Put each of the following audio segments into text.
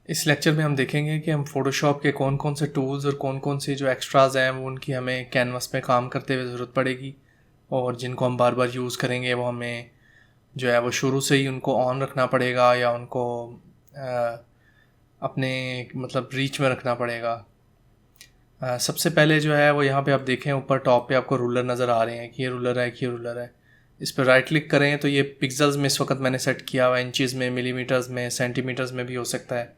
इस लेक्चर में हम देखेंगे कि हम फ़ोटोशॉप के कौन कौन से टूल्स और कौन कौन से जो एक्स्ट्राज़ हैं वो उनकी हमें कैनवस पे काम करते हुए ज़रूरत पड़ेगी, और जिनको हम बार बार यूज़ करेंगे वो हमें जो है वो शुरू से ही उनको ऑन रखना पड़ेगा या उनको अपने मतलब रीच में रखना पड़ेगा। सबसे पहले जो है वो यहाँ पे आप देखें ऊपर टॉप पे आपको रूलर नज़र आ रहे हैं कि ये रूलर है कि ये रूलर है। इस पर राइट क्लिक करें तो ये पिक्सल्स में इस वक्त मैंने सेट किया हुआ, इंचज़ में, मिलीमीटर्स में, सेंटीमीटर्स में भी हो सकता है।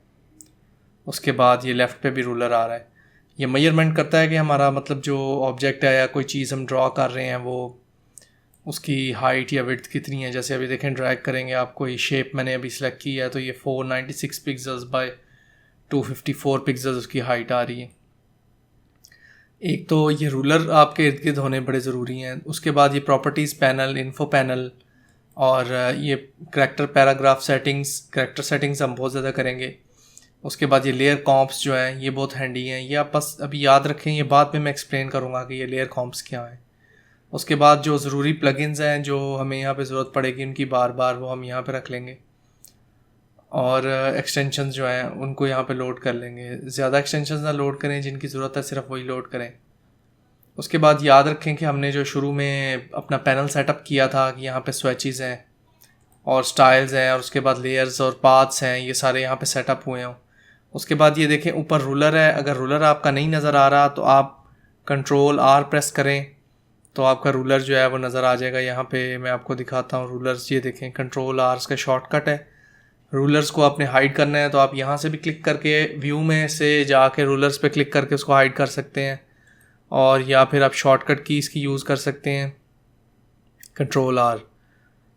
उसके बाद ये लेफ़्ट पे भी रूलर आ रहा है। ये मेजरमेंट करता है कि हमारा मतलब जो ऑब्जेक्ट है या कोई चीज़ हम ड्रॉ कर रहे हैं वो उसकी हाइट या विड्थ कितनी है। जैसे अभी देखें ड्रैग करेंगे, आप कोई शेप मैंने अभी सिलेक्ट की है तो ये 496 पिक्सल्स बाय 254 पिक्सल्स उसकी हाइट आ रही है। एक तो ये रूलर आपके इर्द गिर्द होने बड़े ज़रूरी हैं। उसके बाद ये प्रॉपर्टीज़ पैनल, इन्फो पैनल और ये character paragraph settings, character settings हम बहुत ज़्यादा करेंगे। उसके बाद ये लेयर कॉम्प्स जो हैं ये बहुत हैंडी हैं। ये आप बस अभी याद रखें, ये बाद में मैं एक्सप्लेन करूँगा कि ये लेयर कॉम्प्स क्या हैं। उसके बाद जो ज़रूरी प्लगइन्स हैं जो हमें यहाँ पे ज़रूरत पड़ेगी उनकी बार बार वो हम यहाँ पे रख लेंगे, और एक्सटेंशंस जो हैं उनको यहाँ पे लोड कर लेंगे। ज़्यादा एक्सटेंशंस ना लोड करें, जिनकी ज़रूरत है सिर्फ वही लोड करें। उसके बाद याद रखें कि हमने जो शुरू में अपना पैनल सेटअप किया था कि यहाँ पे स्विचेस हैं और स्टाइल्स हैं और उसके बाद लेयर्स और पाथ्स हैं, ये सारे यहाँ पे सेटअप हुए हों। उसके बाद ये देखें ऊपर रूलर है। अगर रूलर आपका नहीं नज़र आ रहा तो आप Ctrl+R प्रेस करें तो आपका रूलर जो है वो नज़र आ जाएगा। यहाँ पे मैं आपको दिखाता हूँ रूलर्स। ये देखें Ctrl+R इसका शॉर्टकट है। रूलर्स को आपने हाइड करना है तो आप यहाँ से भी क्लिक करके व्यू में से जाके रूलर्स पे क्लिक करके उसको हाइड कर सकते हैं, और या फिर आप शॉर्टकट की इसकी यूज़ कर सकते हैं Ctrl+R।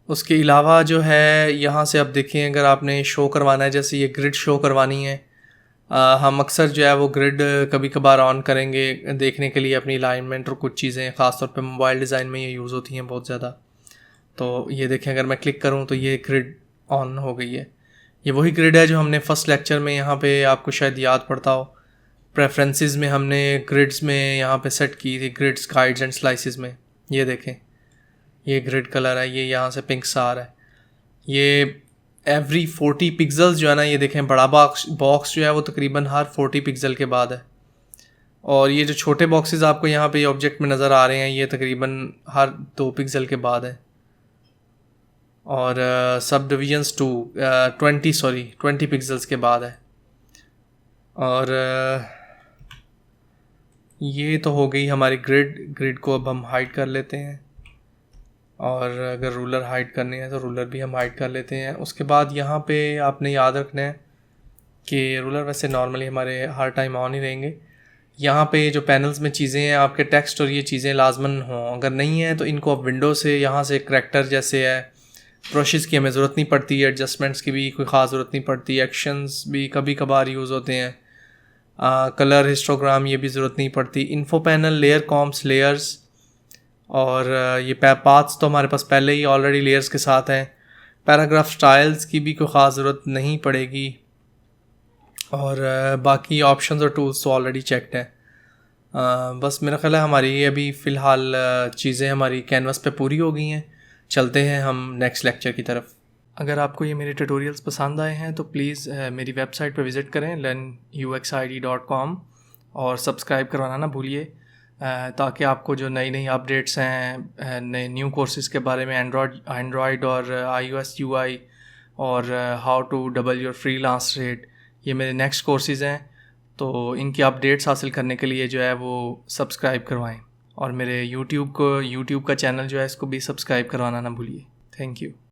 उसके अलावा जो है यहाँ से आप देखें, अगर आपने शो करवाना है, जैसे ये ग्रिड शो करवानी है, हम अक्सर जो है वो ग्रिड कभी कभार ऑन करेंगे देखने के लिए अपनी अलाइनमेंट और कुछ चीज़ें, ख़ासतौर पे मोबाइल डिज़ाइन में ये यूज़ होती हैं बहुत ज़्यादा। तो ये देखें, अगर मैं क्लिक करूँ तो ये ग्रिड ऑन हो गई है। ये वही ग्रिड है जो हमने फर्स्ट लेक्चर में यहाँ पे आपको शायद याद पड़ता हो, प्रेफरेंसेस में हमने ग्रिड्स में यहाँ पे सेट की थी, ग्रिड्स, गाइड्स एंड स्लाइसेस में। ये देखें, ये ग्रिड कलर है, ये यहाँ से पिंक सा आ रहा है। ये एवरी 40 पिक्सल्स जो है ना, ये देखें बड़ा बॉक्स जो है वो तकरीबन हर 40 पिक्सल के बाद है, और ये जो छोटे बॉक्सेस आपको यहाँ पे ऑब्जेक्ट में नज़र आ रहे हैं ये तकरीबन हर 2 पिक्सल के बाद है। और सब डिविजन्स 20 पिक्सल्स के बाद है। और ये तो हो गई हमारी ग्रिड को अब हम हाइड कर लेते हैं, और अगर रूलर हाइड करने हैं तो रूलर भी हम हाइड कर लेते हैं। उसके बाद यहाँ पे आपने याद रखना है कि रूलर वैसे नॉर्मली हमारे हर टाइम ऑन ही रहेंगे। यहाँ पे जो पैनल्स में चीज़ें हैं, आपके टेक्स्ट और ये चीज़ें लाजमन हों, अगर नहीं है तो इनको आप विंडो से यहाँ से करैक्टर जैसे है, ब्रशेस की हमें ज़रूरत नहीं पड़ती, एडजस्टमेंट्स की भी कोई ख़ास ज़रूरत नहीं पड़ती, एक्शंस भी कभी कभार यूज़ होते हैं, कलर हिस्टोग्राम ये भी ज़रूरत नहीं पड़ती, info panel, layer comps, layers, और ये पाथ्स तो हमारे पास पहले ही ऑलरेडी लेयर्स के साथ हैं। पैराग्राफ स्टाइल्स की भी कोई ख़ास ज़रूरत नहीं पड़ेगी, और बाकी ऑप्शंस और टूल्स तो ऑलरेडी चेक्ड हैं। बस मेरा ख्याल है हमारी अभी फ़िलहाल चीज़ें हमारी कैनवस पे पूरी हो गई हैं। चलते हैं हम नेक्स्ट लेक्चर की तरफ। अगर आपको ये मेरे ट्यूटोरियल्स पसंद आए हैं तो प्लीज़ मेरी वेबसाइट पर विज़िट करें learnuxid.com, और सब्सक्राइब करवाना ना भूलिए, ताकि आपको जो नई नई अपडेट्स हैं नए न्यू कोर्सेज़ के बारे में, एंड्रॉयड और iOS UI, और how to double your freelance rate, ये मेरे नेक्स्ट कोर्सेज़ हैं। तो इनकी अपडेट्स हासिल करने के लिए जो है वो सब्सक्राइब करवाएं, और मेरे यूट्यूब का चैनल जो है इसको भी सब्सक्राइब करवाना ना भूलिए। Thank you.